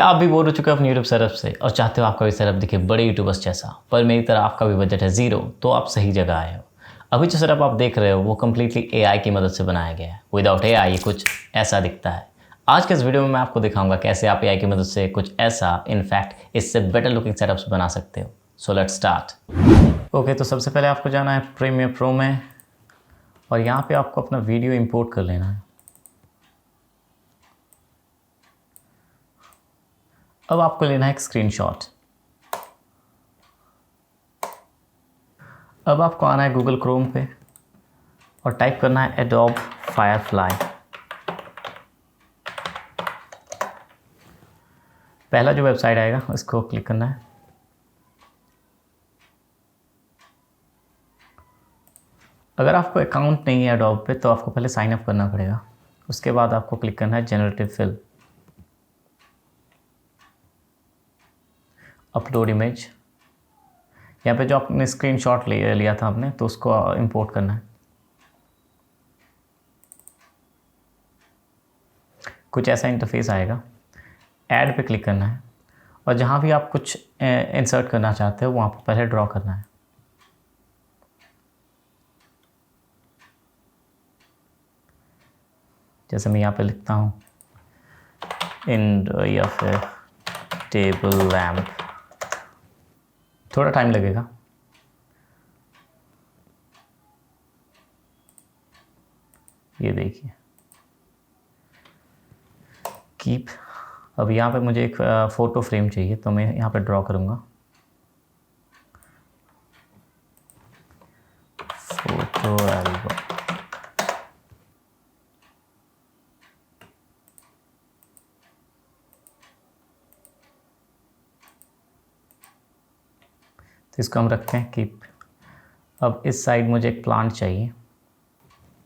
क्या आप भी बोर हो चुके हो अपने यूट्यूब सेटअप से और चाहते हो आपका भी सेटअप दिखे बड़े यूट्यूबर्स जैसा, पर मेरी तरह आपका भी बजट है ज़ीरो, तो आप सही जगह आए हो। अभी जो सेटअप आप देख रहे हो वो कम्प्लीटली एआई की मदद से बनाया गया है। विदाउट एआई ये कुछ ऐसा दिखता है। आज के इस वीडियो में मैं आपको दिखाऊंगा कैसे आप एआई की मदद से कुछ ऐसा, इनफैक्ट इससे बेटर लुकिंग सेटअप्स बना सकते हो। So let's start. ओके, तो सबसे पहले आपको जाना है प्रीमियर प्रो में और यहाँ पे आपको अपना वीडियो इंपोर्ट कर लेना है। अब आपको लेना है एक स्क्रीनशॉट। अब आपको आना है गूगल क्रोम पे और टाइप करना है एडोब फायरफ्लाई। पहला जो वेबसाइट आएगा उसको क्लिक करना है। अगर आपको अकाउंट नहीं है एडोब पे तो आपको पहले साइन अप करना पड़ेगा। उसके बाद आपको क्लिक करना है जनरेटिव फिल, अपलोड इमेज। यहाँ पे जो आपने स्क्रीनशॉट लिया था आपने, तो उसको इंपोर्ट करना है। कुछ ऐसा इंटरफेस आएगा। ऐड पे क्लिक करना है और जहाँ भी आप कुछ इंसर्ट करना चाहते हो वहाँ पर पहले ड्रॉ करना है। जैसे मैं यहाँ पे लिखता हूँ इंडो या फिर टेबल लैम्प। थोड़ा टाइम लगेगा। ये देखिए कीप। अब यहाँ पे मुझे एक फ़ोटो फ्रेम चाहिए तो मैं यहाँ पे ड्रॉ करूँगा फोटो एल्बम। तो इसको हम रखते हैं कीप। अब इस साइड मुझे एक प्लांट चाहिए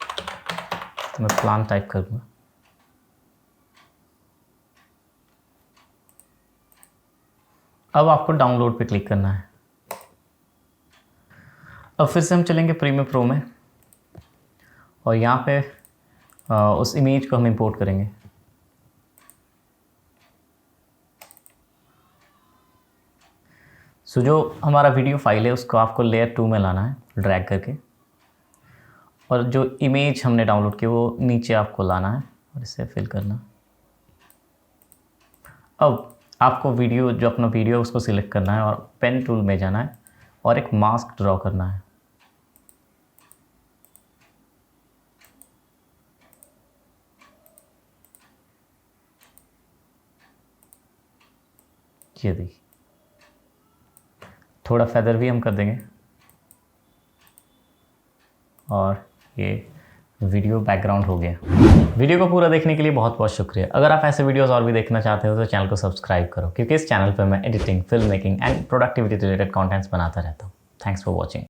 तो मैं प्लांट टाइप करूँगा। अब आपको डाउनलोड पे क्लिक करना है। अब फिर से हम चलेंगे प्रीमियर प्रो में और यहाँ पे उस इमेज को हम इंपोर्ट करेंगे। सो जो हमारा वीडियो फाइल है उसको आपको लेयर 2 में लाना है ड्रैग करके, और जो इमेज हमने डाउनलोड की वो नीचे आपको लाना है और इसे फिल करना। अब आपको जो अपना वीडियो उसको सिलेक्ट करना है और पेन टूल में जाना है और एक मास्क ड्रॉ करना है। ये देखिए, थोड़ा फेदर भी हम कर देंगे और ये वीडियो बैकग्राउंड हो गया। वीडियो को पूरा देखने के लिए बहुत बहुत शुक्रिया। अगर आप ऐसे वीडियोस और भी देखना चाहते हो तो चैनल को सब्सक्राइब करो, क्योंकि इस चैनल पर मैं editing, film making and productivity related contents बनाता रहता हूँ। Thanks for watching.